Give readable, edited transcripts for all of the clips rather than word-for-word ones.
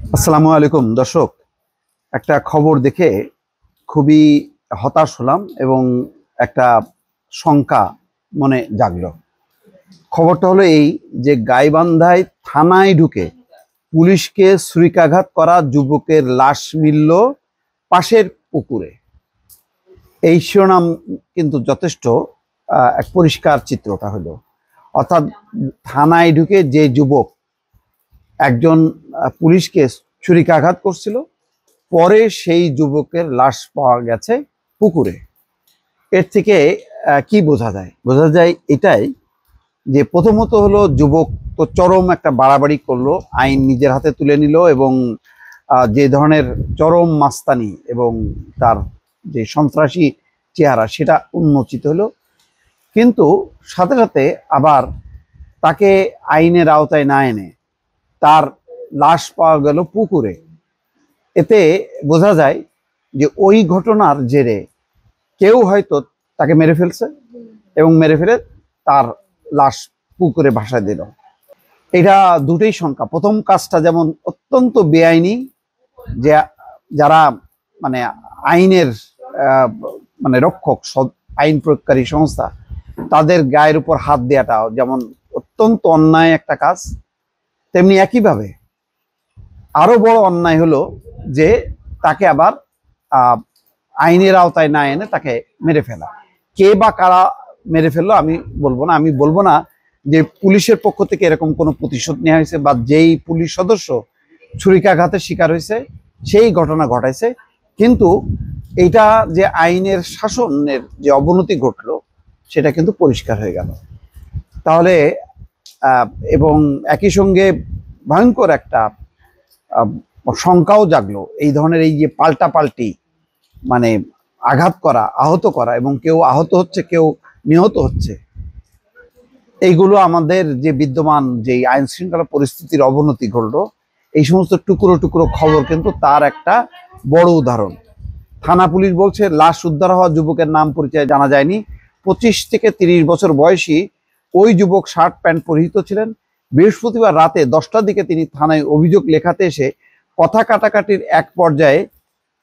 আসসালামু আলাইকুম দর্শক, একটা খবর দেখে খুবই হতাশ হলাম এবং একটা শঙ্কা মনে জাগলো। খবরটা হলো এই যে গাইবান্ধায় থানায় ঢুকে পুলিশকে ছুরিকাঘাত করা যুবকের লাশ মিলল পাশের পুকুরে। এই শিরোনাম কিন্তু যথেষ্ট এক পরিষ্কার চিত্রটা হলো, অর্থাৎ থানায় ঢুকে যে যুবক একজন পুলিশকে ছুরিকাঘাত করছিল, পরে সেই যুবকের লাশ পাওয়া গেছে পুকুরে। এর থেকে কি বোঝা যায়? বোঝা যায় এটাই যে প্রথমত হলো যুবক তো চরম একটা বাড়াবাড়ি করলো, আইন নিজের হাতে তুলে নিল এবং যে ধরনের চরম মাস্তানি এবং তার যে সন্ত্রাসী চেহারা সেটা উন্মোচিত হলো। কিন্তু সাথে সাথে আবার তাকে আইনের আওতায় না এনে তার লাশ পাওয়া গেল পুকুরে। এতে বোঝা যায় যে ওই ঘটনার জেরে কেউ হয়তো তাকে মেরে ফেলছে এবং মেরে ফেলে তার লাশ পুকুরে ভাসায় দিল। এটা দুটোই শঙ্কা। প্রথম কাজটা যেমন অত্যন্ত বেআইনি, যে যারা মানে আইনের মানে রক্ষক, আইন প্রয়োগকারী সংস্থা, তাদের গায়ের উপর হাত দেওয়াটা যেমন অত্যন্ত অন্যায় একটা কাজ, তেমনি একইভাবে আরো বড় অন্যায় হলো যে তাকে আবার আইনের আওতায় না এনে তাকে মেরে ফেলা। কে বা কারা মেরে ফেললো আমি বলবো না। আমি বলবো না যে পুলিশের পক্ষ থেকে এরকম কোনো প্রতিশোধ নেওয়া হয়েছে বা যেই পুলিশ সদস্য ছুরিকাঘাতের শিকার হয়েছে সেই ঘটনা ঘটাইছে, কিন্তু এইটা যে আইনের শাসনের যে অবনতি ঘটলো সেটা কিন্তু পরিষ্কার হয়ে গেল। তাহলে এবং একই সঙ্গে ভয়ঙ্কর একটা শঙ্কাও জাগলো। এই ধরনের এই যে পাল্টাপাল্টি মানে আঘাত করা, আহত করা, এবং কেউ আহত হচ্ছে, কেউ নিহত হচ্ছে, এইগুলো আমাদের যে বিদ্যমান যে আইন শৃঙ্খলা পরিস্থিতির অবনতি ঘটলো, এই সমস্ত টুকরো টুকরো খবর কিন্তু তার একটা বড় উদাহরণ। থানা পুলিশ বলছে লাশ উদ্ধার হওয়া যুবকের নাম পরিচয় জানা যায়নি। 25 থেকে 30 বছর বয়সী ওই যুবক শার্ট প্যান্ট পরিহিত ছিলেন। বৃহস্পতিবার রাতে 10টার দিকে তিনি থানায় অভিযোগ লেখাতে এসে কথা কাটাকাটির এক পর্যায়ে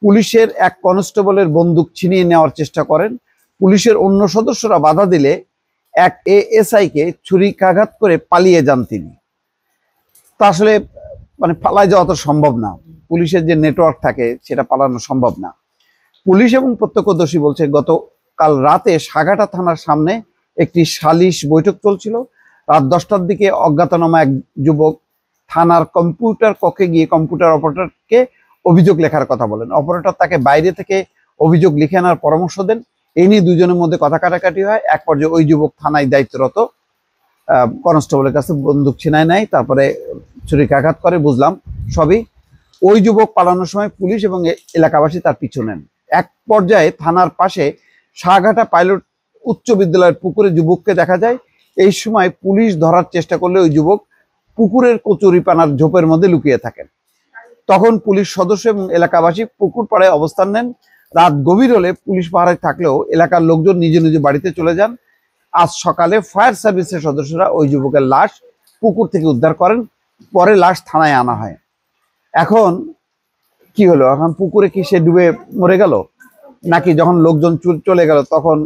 পুলিশের এক কনস্টেবলের বন্দুক ছিনিয়ে নেওয়ার চেষ্টা করেন। পুলিশের অন্য সদস্যরা বাধা দিলে এক এএসআইকে ছুরিকাঘাত করে পালিয়ে যান তিনি। তা আসলে মানে পালায় যাওয়া তো সম্ভব না, পুলিশের যে নেটওয়ার্ক থাকে সেটা পালানো সম্ভব না। পুলিশ এবং প্রত্যক্ষদর্শী বলছে গতকাল রাতে সাগাটা থানার সামনে একটি সালিশ বৈঠক চলছিল। রাত 10টার দিকে অজ্ঞাতনামা এক যুবক থানার কম্পিউটার কক্ষে গিয়ে কম্পিউটার অপারেটরকে অভিযোগ লেখার কথা বলেন। অপারেটর তাকে বাইরে থেকে অভিযোগ লিখে আনার পরামর্শ দেন। এই নিয়ে দুজনের মধ্যে কথা কাটাকাটি হয়। এক পর্যায়ে ওই যুবক থানায় দায়িত্বরত কনস্টেবলের কাছে বন্দুক ছিনায় নেয়, তারপরে ছুরিকাঘাত করে। বুঝলাম সবই। ওই যুবক পালানোর সময় পুলিশ এবং এলাকাবাসী তার পিছু নেন। এক পর্যায়ে থানার পাশে সাগাটা পাইলট উচ্চ বিদ্যালয়ের পুকুরে যুবককে দেখা যায়। এই সময় পুলিশ ধরার চেষ্টা করলে ওই যুবক পুকুরের কচুরিপানার ঝোপের মধ্যে লুকিয়ে থাকেন। তখন পুলিশ সদস্য এবং এলাকাবাসী পুকুর পাড়ে অবস্থান নেন। রাত গভীর হলে পুলিশ পাহারায় থাকলেও এলাকার লোকজন নিজ নিজ বাড়িতে চলে যান। আজ সকালে ফায়ার সার্ভিসের সদস্যরা ওই যুবকের লাশ পুকুর থেকে উদ্ধার করেন। পরে লাশ থানায় আনা হয়। এখন কি হলো? এখন পুকুরে কি সে ডুবে মরে গেল, নাকি যখন লোকজন চলে গেল তখন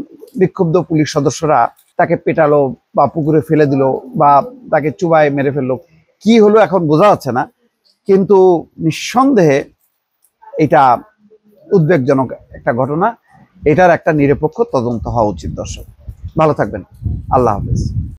বিক্ষুব্ধ পুলিশ সদস্যরা তাকে পেটালো বা পুকুরে ফেলে দিল বা তাকে চুবায় মেরে ফেললো? কি হলো এখন বোঝা যাচ্ছে না, কিন্তু নিঃসন্দেহে এটা উদ্বেগজনক একটা ঘটনা। এটার একটা নিরপেক্ষ তদন্ত হওয়া উচিত। দর্শক ভালো থাকবেন। আল্লাহ হাফেজ।